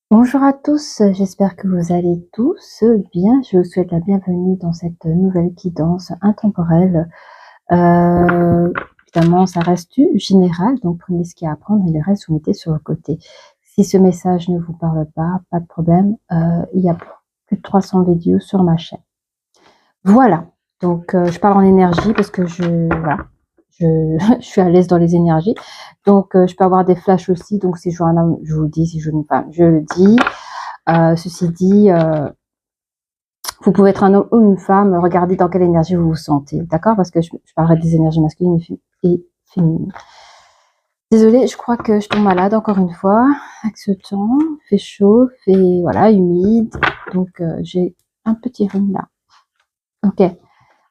Bonjour à tous, j'espère que vous allez tous bien. Je vous souhaite la bienvenue dans cette nouvelle guidance intemporelle. Évidemment, ça reste général, donc prenez ce qu'il y a à apprendre et le reste, vous mettez sur le côté. Si ce message ne vous parle pas de problème, il y a plus de 300 vidéos sur ma chaîne. Voilà, donc je parle en énergie parce que voilà, je suis à l'aise dans les énergies. Donc, je peux avoir des flashs aussi. Donc, si je vois un homme, je vous le dis. Si je vois une femme, je le dis. Ceci dit, vous pouvez être un homme ou une femme, regardez dans quelle énergie vous vous sentez, d'accord? Parce que je parlerai des énergies masculines et féminines. Désolée, je crois que je tombe malade encore une fois avec ce temps. Il fait chaud, fait voilà, humide. Donc j'ai un petit rhume là. Ok,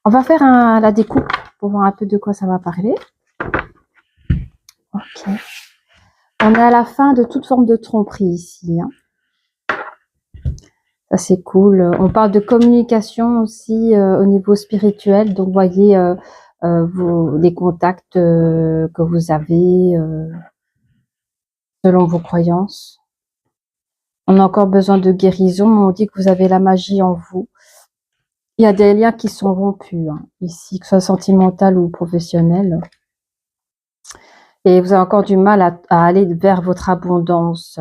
on va faire la découpe pour voir un peu de quoi ça va parler. Ok, on est à la fin de toute forme de tromperie ici. Hein. Ça c'est cool. On parle de communication aussi au niveau spirituel. Donc, vous voyez les contacts que vous avez selon vos croyances. On a encore besoin de guérison. On dit que vous avez la magie en vous. Il y a des liens qui sont rompus hein, ici, que ce soit sentimental ou professionnel. Et vous avez encore du mal à aller vers votre abondance.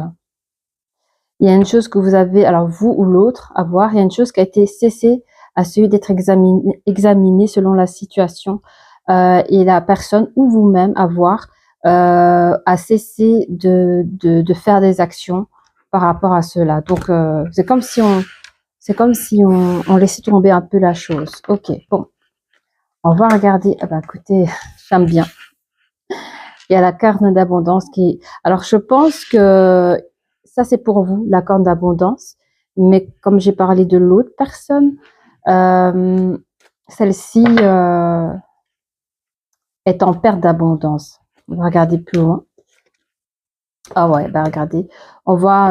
Il y a une chose que vous avez, alors vous ou l'autre, à voir. Il y a une chose qui a été cessée à celui d'être examiné selon la situation et la personne ou vous-même à voir a cessé de faire des actions par rapport à cela. Donc c'est comme si on laissait tomber un peu la chose. Ok, bon, on va regarder. Ah ben écoutez, j'aime bien. Il y a la carte d'abondance qui. Alors je pense que ça c'est pour vous la carte d'abondance, mais comme j'ai parlé de l'autre personne. Celle-ci est en perte d'abondance. On va regarder plus loin. Ah ouais, bah regardez. On voit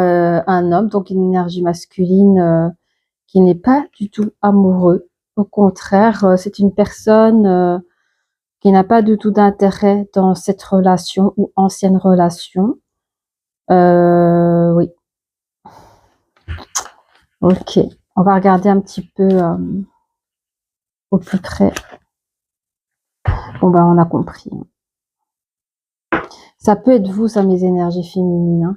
un homme, donc une énergie masculine qui n'est pas du tout amoureux. Au contraire, c'est une personne qui n'a pas du tout d'intérêt dans cette relation ou ancienne relation. Oui. Ok. On va regarder un petit peu au plus près. Bon, bah, on a compris. Ça peut être vous, ça, mes énergies féminines. Hein.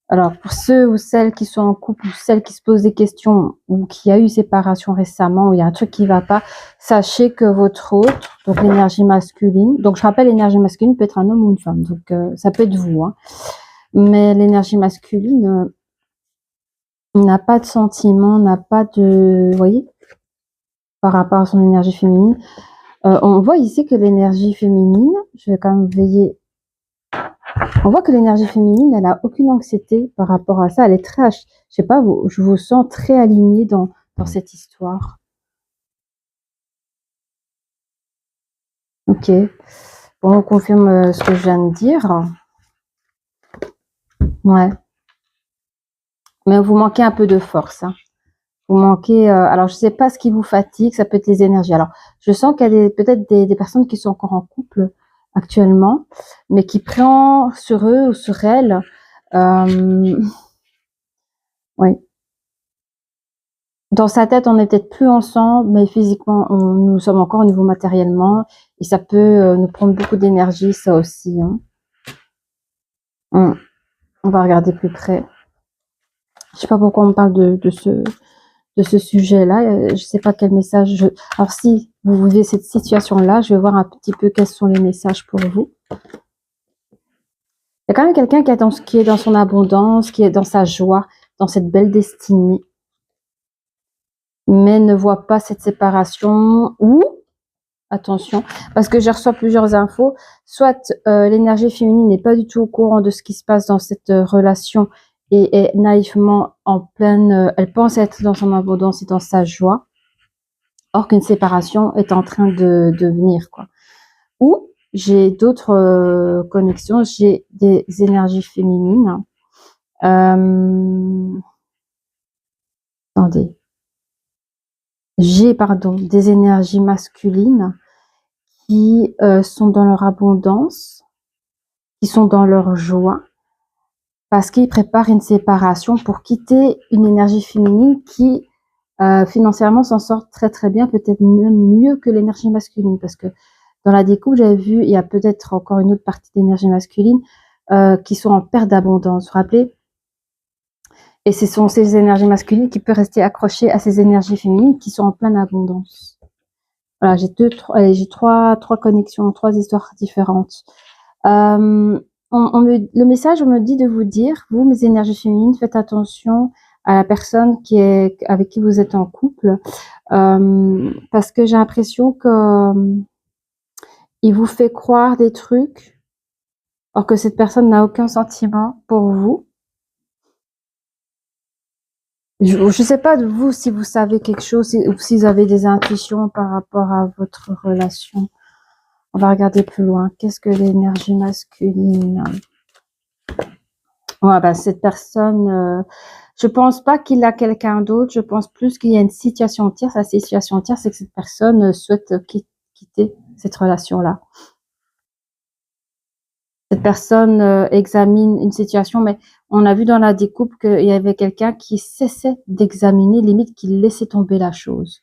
Alors, pour ceux ou celles qui sont en couple ou celles qui se posent des questions ou qui a eu séparation récemment ou il y a un truc qui ne va pas, sachez que votre autre, donc l'énergie masculine, donc je rappelle, l'énergie masculine peut être un homme ou une femme, donc ça peut être vous. Hein. Mais l'énergie masculine n'a pas de sentiment, n'a pas de... Vous voyez, par rapport à son énergie féminine. On voit ici que l'énergie féminine, je vais quand même veiller. On voit que l'énergie féminine, elle a aucune anxiété par rapport à ça. Elle est très, je sais pas, je vous sens très alignée dans cette histoire. Ok. Bon, on confirme ce que je viens de dire. Ouais. Mais vous manquez un peu de force. Hein. Vous manquez. Alors, je sais pas ce qui vous fatigue. Ça peut être les énergies. Alors, je sens qu'il y a peut-être des personnes qui sont encore en couple actuellement, mais qui prennent sur eux ou sur elles. Oui. Dans sa tête, on n'est peut-être plus ensemble, mais physiquement, nous sommes encore au niveau matériellement. Et ça peut nous prendre beaucoup d'énergie, ça aussi. Hein. On va regarder plus près. Je sais pas pourquoi on parle de ce sujet-là. Je sais pas quel message. Alors, si vous vivez cette situation-là, je vais voir un petit peu quels sont les messages pour vous. Il y a quand même quelqu'un qui est dans son abondance, qui est dans sa joie, dans cette belle destinée, mais ne voit pas cette séparation ou attention, parce que je reçois plusieurs infos, soit l'énergie féminine n'est pas du tout au courant de ce qui se passe dans cette relation et est naïvement en pleine, elle pense être dans son abondance et dans sa joie, or qu'une séparation est en train de venir, quoi. Ou j'ai d'autres connexions, j'ai des énergies féminines. Attendez. J'ai, pardon, des énergies masculines qui sont dans leur abondance, qui sont dans leur joie, parce qu'il prépare une séparation pour quitter une énergie féminine qui financièrement s'en sort très très bien, peut-être même mieux que l'énergie masculine, parce que dans la découpe, j'avais vu, il y a peut-être encore une autre partie d'énergie masculine qui sont en perte d'abondance, vous vous rappelez? Et ce sont ces énergies masculines qui peuvent rester accrochées à ces énergies féminines qui sont en pleine abondance. Voilà, j'ai trois connexions, trois histoires différentes. Le message, on me dit de vous dire, vous, mes énergies féminines, faites attention à la personne avec qui vous êtes en couple, parce que j'ai l'impression que il vous fait croire des trucs, alors que cette personne n'a aucun sentiment pour vous. Je sais pas de vous si vous savez quelque chose ou si vous avez des intuitions par rapport à votre relation. On va regarder plus loin. Qu'est-ce que l'énergie masculine? Ouais, bah, cette personne, je pense pas qu'il a quelqu'un d'autre. Je pense plus qu'il y a une situation tierce. La situation tierce, c'est que cette personne souhaite quitter cette relation-là. Cette personne examine une situation, mais on a vu dans la découpe qu'il y avait quelqu'un qui cessait d'examiner, limite qui laissait tomber la chose.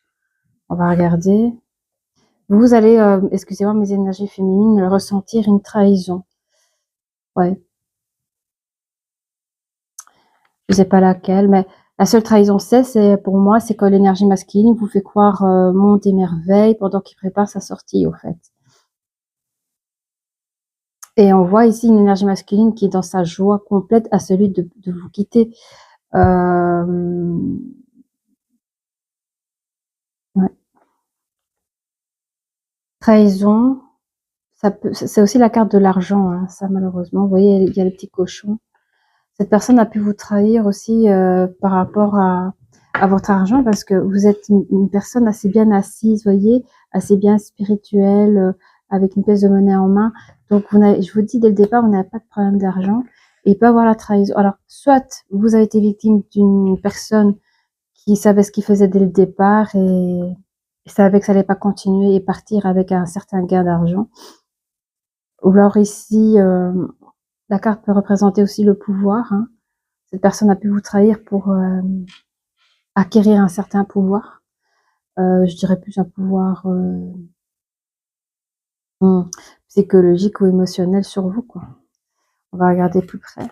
On va regarder. Vous allez, excusez-moi, mes énergies féminines, ressentir une trahison. Ouais. Je sais pas laquelle, mais la seule trahison c'est pour moi, c'est quand l'énergie masculine vous fait croire monde et merveille pendant qu'il prépare sa sortie, au fait. Et on voit ici une énergie masculine qui est dans sa joie complète à celui de vous quitter. Ouais. Trahison, c'est aussi la carte de l'argent, hein, ça malheureusement. Vous voyez, il y a le petit cochon. Cette personne a pu vous trahir aussi par rapport à votre argent parce que vous êtes une personne assez bien assise, voyez, assez bien spirituelle, avec une pièce de monnaie en main. Donc, je vous dis dès le départ, vous n'avez pas de problème d'argent et il peut avoir la trahison. Alors, soit vous avez été victime d'une personne qui savait ce qu'il faisait dès le départ et savait que ça n'allait pas continuer et partir avec un certain gain d'argent. Ou alors ici, la carte peut représenter aussi le pouvoir, hein. Cette personne a pu vous trahir pour acquérir un certain pouvoir. Je dirais plus un pouvoir psychologique ou émotionnel sur vous, quoi. On va regarder plus près.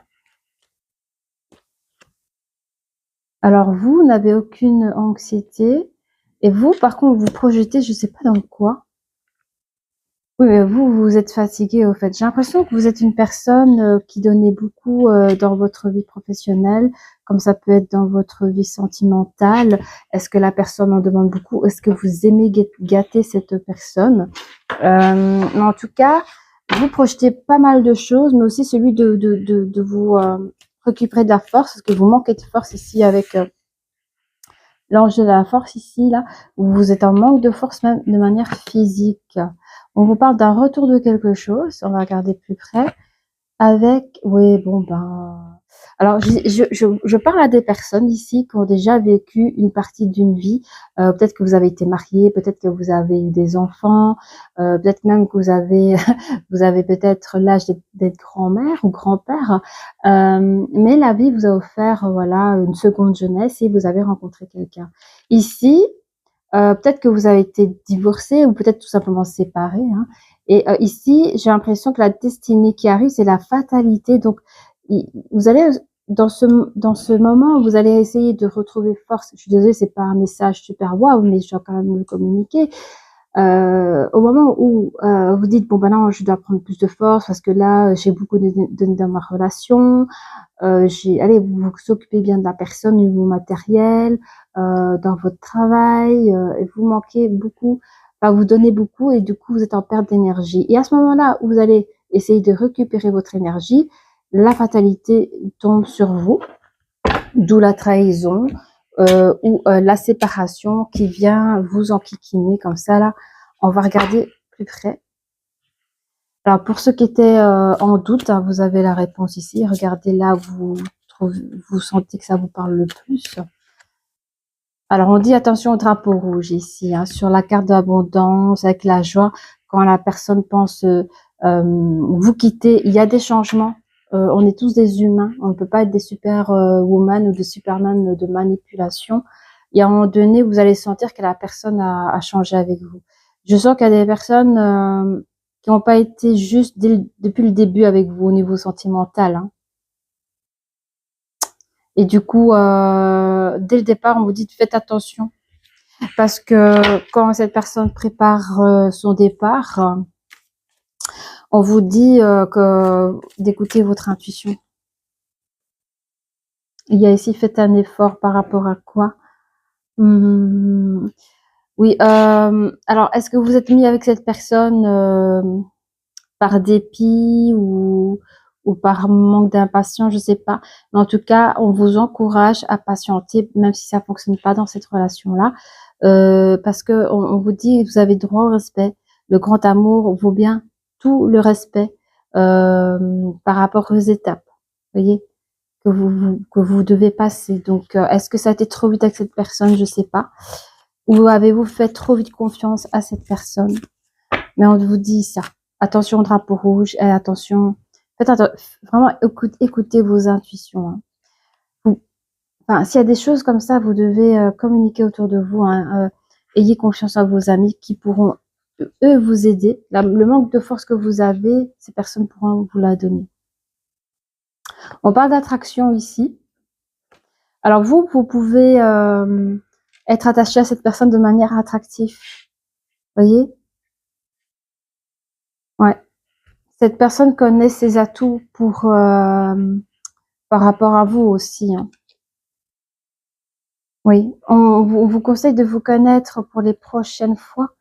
Alors vous n'avez aucune anxiété et vous, par contre, vous projetez, je sais pas dans quoi. Oui, mais vous êtes fatigué au fait. J'ai l'impression que vous êtes une personne qui donnait beaucoup dans votre vie professionnelle, comme ça peut être dans votre vie sentimentale. Est-ce que la personne en demande beaucoup? Est-ce que vous aimez gâter cette personne? Mais en tout cas, vous projetez pas mal de choses, mais aussi celui de vous récupérer de la force, parce que vous manquez de force ici avec l'ange de la force ici, là, où vous êtes en manque de force même de manière physique. On vous parle d'un retour de quelque chose, on va regarder plus près, avec, oui, bon, ben, alors je parle à des personnes ici qui ont déjà vécu une partie d'une vie, peut-être que vous avez été marié, peut-être que vous avez eu des enfants, peut-être même que vous avez, vous avez peut-être l'âge d'être grand-mère ou grand-père, mais la vie vous a offert, voilà, une seconde jeunesse et vous avez rencontré quelqu'un. Ici, peut-être que vous avez été divorcé ou peut-être tout simplement séparé, hein. Et ici, j'ai l'impression que la destinée qui arrive, c'est la fatalité. Donc, vous allez dans ce moment, vous allez essayer de retrouver force. Je suis désolée, c'est pas un message super waouh, mais je dois quand même le communiquer. Au moment où vous dites bon ben non, je dois prendre plus de force parce que là, j'ai beaucoup donné dans ma relation. Allez, vous vous occupez bien de la personne au niveau matériel, dans votre travail, et vous manquez beaucoup, enfin, vous donnez beaucoup et du coup, vous êtes en perte d'énergie. Et à ce moment-là, où vous allez essayer de récupérer votre énergie, la fatalité tombe sur vous, d'où la trahison ou la séparation qui vient vous enquiquiner comme ça. Là, on va regarder plus près. Alors, pour ceux qui étaient en doute, hein, vous avez la réponse ici. Regardez là où vous sentez que ça vous parle le plus. Alors, on dit attention au drapeau rouge ici, hein, sur la carte d'abondance, avec la joie. Quand la personne pense vous quitter, il y a des changements On est tous des humains. On ne peut pas être des super woman ou des superman de manipulation. Et à un moment donné, vous allez sentir que la personne a changé avec vous. Je sens qu'il y a des personnes qui n'ont pas été justes depuis le début avec vous au niveau sentimental. Hein. Et du coup, dès le départ, on vous dit faites attention. Parce que quand cette personne prépare son départ, on vous dit que d'écouter votre intuition. Il y a ici faites un effort par rapport à quoi? Oui, alors est-ce que vous êtes mis avec cette personne par dépit ou par manque d'impatience, je sais pas. Mais en tout cas, on vous encourage à patienter, même si ça fonctionne pas dans cette relation-là, parce que on vous dit vous avez droit au respect. Le grand amour vaut bien tout le respect par rapport aux étapes, voyez, que vous devez passer. Donc, est-ce que ça a été trop vite avec cette personne? Je sais pas. Ou avez-vous fait trop vite confiance à cette personne? Mais on vous dit ça. Attention, drapeau rouge, et attention. Faites vraiment écoutez vos intuitions. Hein. Enfin, s'il y a des choses comme ça, vous devez communiquer autour de vous. Hein. Ayez confiance en vos amis qui pourront, eux, vous aider. Le manque de force que vous avez, ces personnes pourront vous la donner. On parle d'attraction ici. Alors vous pouvez être attaché à cette personne de manière attractive. Voyez? Ouais. Cette personne connaît ses atouts pour par rapport à vous aussi. Hein. Oui, on vous conseille de vous connaître pour les prochaines fois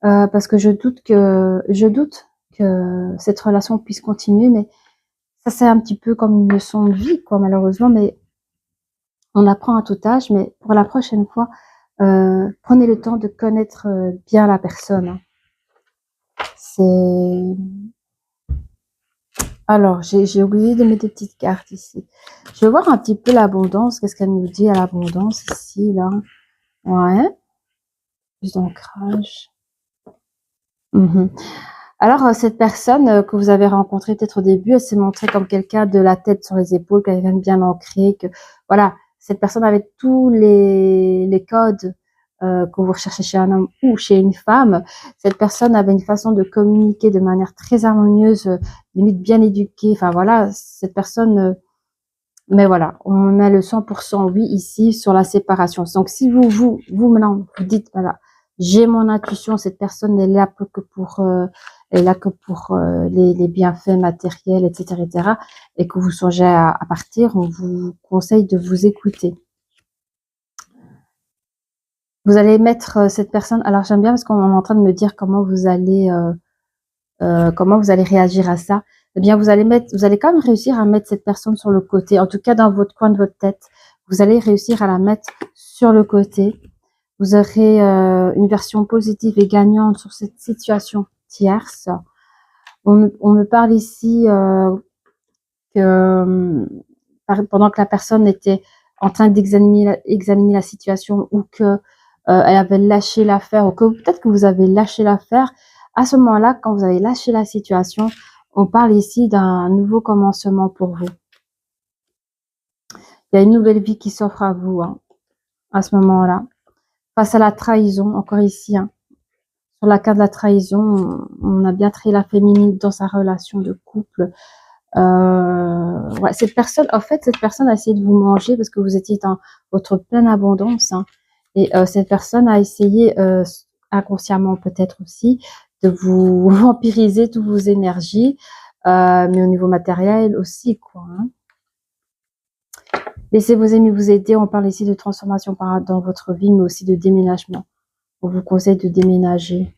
parce que je doute que cette relation puisse continuer, mais ça c'est un petit peu comme une leçon de vie, quoi, malheureusement. Mais on apprend à tout âge, mais pour la prochaine fois, prenez le temps de connaître bien la personne. Hein. C'est Alors, j'ai oublié de mettre des petites cartes ici. Je vais voir un petit peu l'abondance. Qu'est-ce qu'elle nous dit à l'abondance ici, là? Ouais. Plus d'ancrage. Alors, cette personne que vous avez rencontrée peut-être au début, elle s'est montrée comme quelqu'un de la tête sur les épaules, quelqu'un de bien ancré, que voilà, cette personne avait tous les codes que vous recherchez chez un homme ou chez une femme. Cette personne avait une façon de communiquer de manière très harmonieuse, limite bien éduquée. Enfin voilà, cette personne. Mais voilà, on met le 100% oui ici sur la séparation. Donc si vous maintenant vous dites voilà, j'ai mon intuition, cette personne n'est là que pour les bienfaits matériels, etc., et que vous songez à partir, on vous conseille de vous écouter. Vous allez mettre cette personne. Alors j'aime bien parce qu'on est en train de me dire comment vous allez réagir à ça. Eh bien, vous allez quand même réussir à mettre cette personne sur le côté. En tout cas, dans votre coin de votre tête, vous allez réussir à la mettre sur le côté. Vous aurez une version positive et gagnante sur cette situation tierce. On me parle ici que pendant que la personne était en train d'examiner la situation ou que elle avait lâché l'affaire ou que peut-être que vous avez lâché l'affaire, à ce moment-là, quand vous avez lâché la situation, on parle ici d'un nouveau commencement pour vous. Il y a une nouvelle vie qui s'offre à vous hein, à ce moment-là. Face à la trahison, encore ici, hein, sur la carte de la trahison, on a bien traité la féminine dans sa relation de couple. Ouais, cette personne a essayé de vous manger parce que vous étiez dans votre pleine abondance. Hein, et cette personne a essayé, inconsciemment peut-être aussi, de vous vampiriser toutes vos énergies, mais au niveau matériel aussi, quoi. Hein. Laissez vos amis vous aider. On parle ici de transformation dans votre vie, mais aussi de déménagement. On vous conseille de déménager.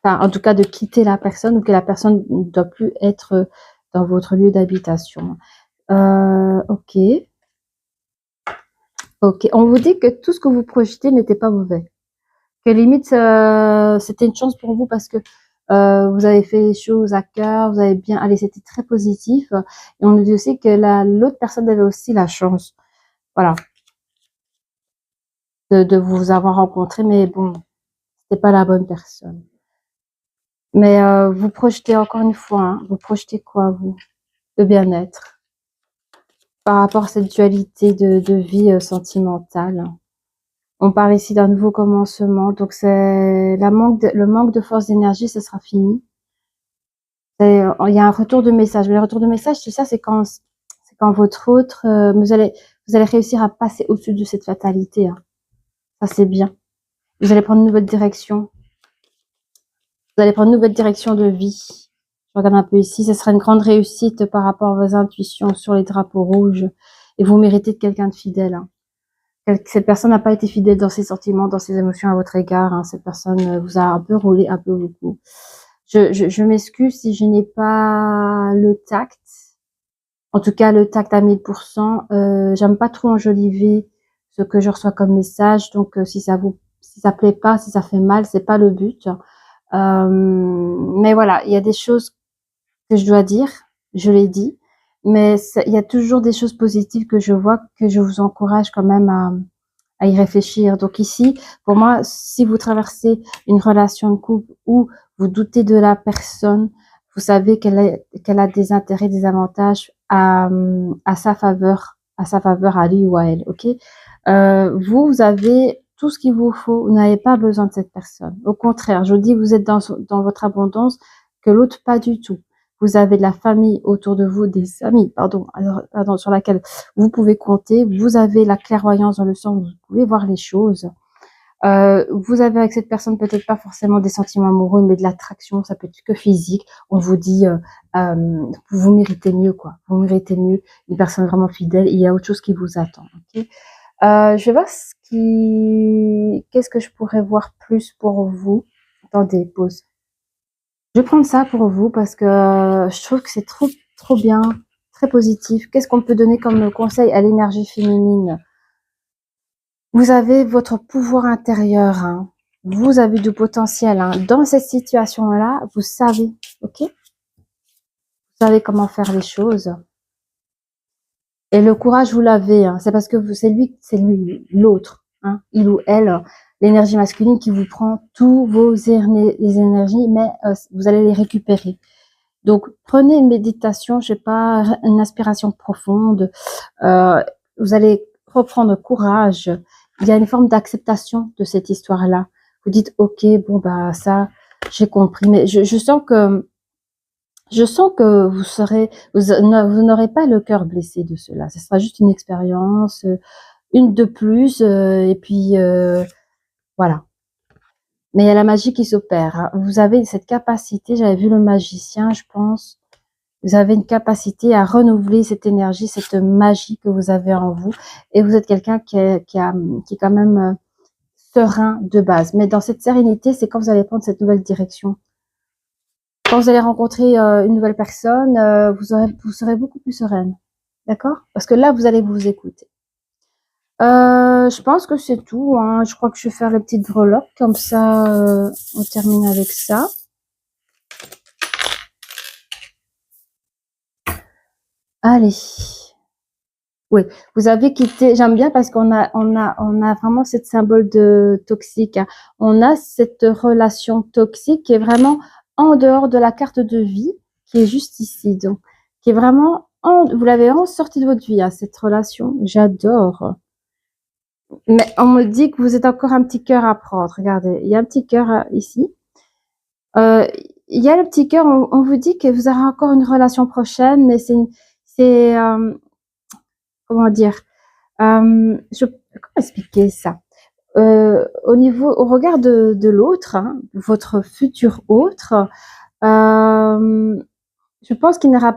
Enfin, en tout cas, de quitter la personne ou que la personne ne doit plus être dans votre lieu d'habitation. Ok. Ok. On vous dit que tout ce que vous projetez n'était pas mauvais. Que limite, c'était une chance pour vous parce que vous avez fait les choses à cœur, vous avez bien... Allez, c'était très positif. Et on nous dit aussi que l'autre personne avait aussi la chance. Voilà. De vous avoir rencontré, mais bon, c'était pas la bonne personne. Mais vous projetez encore une fois, hein, vous projetez quoi, vous? de bien-être par rapport à cette dualité de vie sentimentale. On parle ici d'un nouveau commencement, donc c'est le manque de force d'énergie, ce sera fini. Il y a un retour de message. Mais le retour de message, c'est ça, c'est quand votre autre, vous allez réussir à passer au-dessus de cette fatalité. Hein. Ça, c'est bien. Vous allez prendre une nouvelle direction. Vous allez prendre une nouvelle direction de vie. Je regarde un peu ici. Ce sera une grande réussite par rapport à vos intuitions sur les drapeaux rouges. Et vous méritez de quelqu'un de fidèle. Hein. Cette personne n'a pas été fidèle dans ses sentiments, dans ses émotions à votre égard. Hein. Cette personne vous a un peu roulé, un peu beaucoup. Je m'excuse si je n'ai pas le tact. En tout cas, le tact à 1000%. J'aime pas trop enjoliver ce que je reçois comme message. Donc, si ça plaît pas, si ça fait mal, c'est pas le but. Mais voilà, il y a des choses que je dois dire. Je l'ai dit. Mais il y a toujours des choses positives que je vois, que je vous encourage quand même à y réfléchir. Donc ici, pour moi, si vous traversez une relation de couple où vous doutez de la personne, vous savez qu'elle a des intérêts, des avantages à sa faveur, à lui ou à elle, ok? Vous avez tout ce qu'il vous faut, vous n'avez pas besoin de cette personne. Au contraire, je vous dis, vous êtes dans votre abondance, que l'autre pas du tout. Vous avez de la famille autour de vous, des amis, pardon, sur laquelle vous pouvez compter. Vous avez la clairvoyance dans le sens où vous pouvez voir les choses. Vous avez avec cette personne peut-être pas forcément des sentiments amoureux, mais de l'attraction, ça peut être que physique. On vous dit, vous méritez mieux, quoi. Vous méritez mieux une personne vraiment fidèle. Il y a autre chose qui vous attend. Okay, je vais voir qu'est-ce que je pourrais voir plus pour vous. Attendez, pause. Je vais prendre ça pour vous parce que je trouve que c'est trop bien, très positif. Qu'est-ce qu'on peut donner comme conseil à l'énergie féminine? Vous avez votre pouvoir intérieur. Hein. Vous avez du potentiel. Hein. Dans cette situation-là, vous savez, ok? Vous savez comment faire les choses. Et le courage, vous l'avez. Hein. C'est parce que c'est lui, l'autre. Hein. Il ou elle, l'énergie masculine qui vous prend tous les énergies, mais vous allez les récupérer. Donc, prenez une méditation, je sais pas, une inspiration profonde. Vous allez reprendre courage. Il y a une forme d'acceptation de cette histoire-là. Vous dites, ok, bon bah ça, j'ai compris. Mais je sens que vous n'aurez pas le cœur blessé de cela. Ce sera juste une expérience, une de plus, et puis voilà. Mais il y a la magie qui s'opère. Hein. Vous avez cette capacité. J'avais vu le magicien, je pense. Vous avez une capacité à renouveler cette énergie, cette magie que vous avez en vous. Et vous êtes quelqu'un qui est quand même serein de base. Mais dans cette sérénité, c'est quand vous allez prendre cette nouvelle direction. Quand vous allez rencontrer une nouvelle personne, vous serez beaucoup plus sereine. D'accord? Parce que là, vous allez vous écouter. Je pense que c'est tout. Hein. Je crois que je vais faire les petites breloques. Comme ça, on termine avec ça. Allez. Oui, vous avez quitté. J'aime bien parce qu'on a vraiment cette symbole de toxique. Hein. On a cette relation toxique qui est vraiment en dehors de la carte de vie, qui est juste ici, donc qui est vraiment vous l'avez vraiment sorti de votre vie, hein, cette relation. J'adore. Mais on me dit que vous êtes encore un petit cœur à prendre. Regardez, il y a un petit cœur ici. Il y a le petit cœur. On vous dit que vous aurez encore une relation prochaine, mais c'est comment dire? Comment expliquer ça? Au regard de l'autre, hein, votre futur autre, je pense qu'il n'aura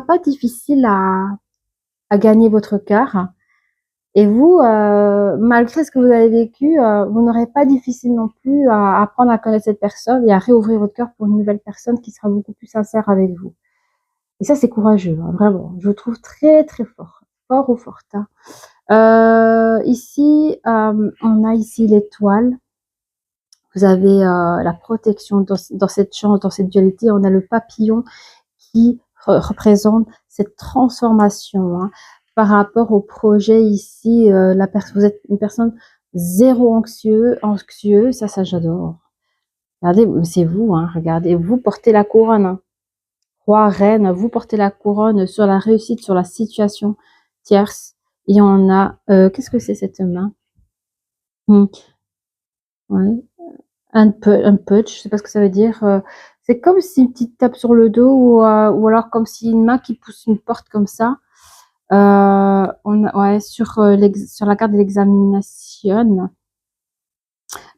pas difficile à gagner votre cœur. Et vous, malgré ce que vous avez vécu, vous n'aurez pas difficile non plus à apprendre à connaître cette personne et à réouvrir votre cœur pour une nouvelle personne qui sera beaucoup plus sincère avec vous. Et ça, c'est courageux, hein, vraiment. Je vous trouve très, très fort. Fort ou forte. Hein. Ici, on a ici l'étoile. Vous avez la protection dans cette chance, dans cette dualité. On a le papillon qui représente cette transformation. Hein. Par rapport au projet ici, vous êtes une personne zéro anxieux, ça j'adore. Regardez, c'est vous, hein, regardez, vous portez la couronne. Hein. roi, reine, vous portez la couronne sur la réussite, sur la situation tierce. Et on a, qu'est-ce que c'est cette main? Ouais. Un punch, je sais pas ce que ça veut dire. C'est comme si une petite tape sur le dos ou alors comme si une main qui pousse une porte comme ça. Ouais, sur la carte de l'examination,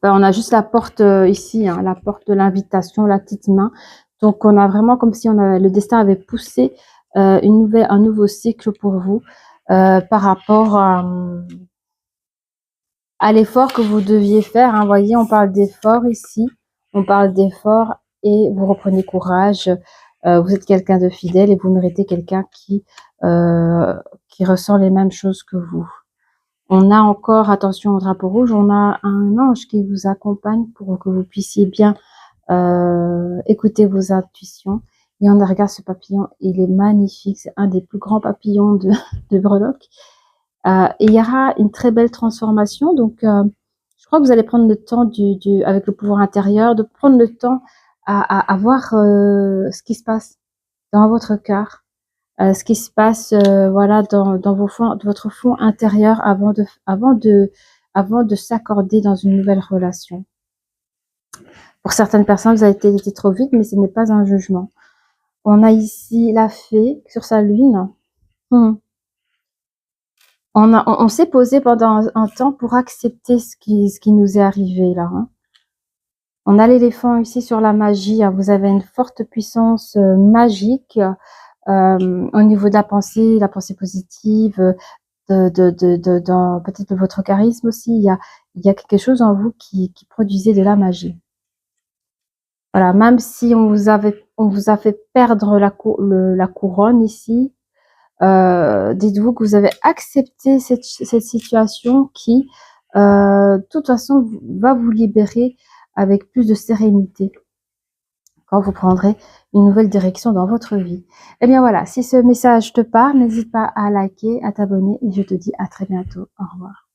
on a juste la porte ici, hein, la porte de l'invitation, la petite main. Donc on a vraiment comme si le destin avait poussé un nouveau cycle pour vous par rapport à l'effort que vous deviez faire. Hein. Vous voyez, on parle d'effort ici, on parle d'effort et vous reprenez courage. Vous êtes quelqu'un de fidèle et vous méritez quelqu'un qui ressent les mêmes choses que vous. On a encore, attention au drapeau rouge, on a un ange qui vous accompagne pour que vous puissiez bien écouter vos intuitions. Et on regarde ce papillon, il est magnifique, c'est un des plus grands papillons de Breloque. Et il y aura une très belle transformation. Donc, je crois que vous allez prendre le temps avec le pouvoir intérieur, de prendre le temps à voir ce qui se passe dans votre cœur, ce qui se passe, voilà, dans votre fond intérieur avant de s'accorder dans une nouvelle relation. Pour certaines personnes, vous avez été trop vite, mais ce n'est pas un jugement. On a ici la fée sur sa lune. On s'est posé pendant un temps pour accepter ce qui nous est arrivé là. Hein. On a l'éléphant ici sur la magie. Hein. Vous avez une forte puissance magique au niveau de la pensée positive, dans peut-être votre charisme aussi. Il y a quelque chose en vous qui produisait de la magie. Voilà, même si on vous a fait perdre la couronne ici, dites-vous que vous avez accepté cette situation qui, de toute façon, va vous libérer avec plus de sérénité quand vous prendrez une nouvelle direction dans votre vie. Eh bien voilà, si ce message te parle, n'hésite pas à liker, à t'abonner et je te dis à très bientôt. Au revoir.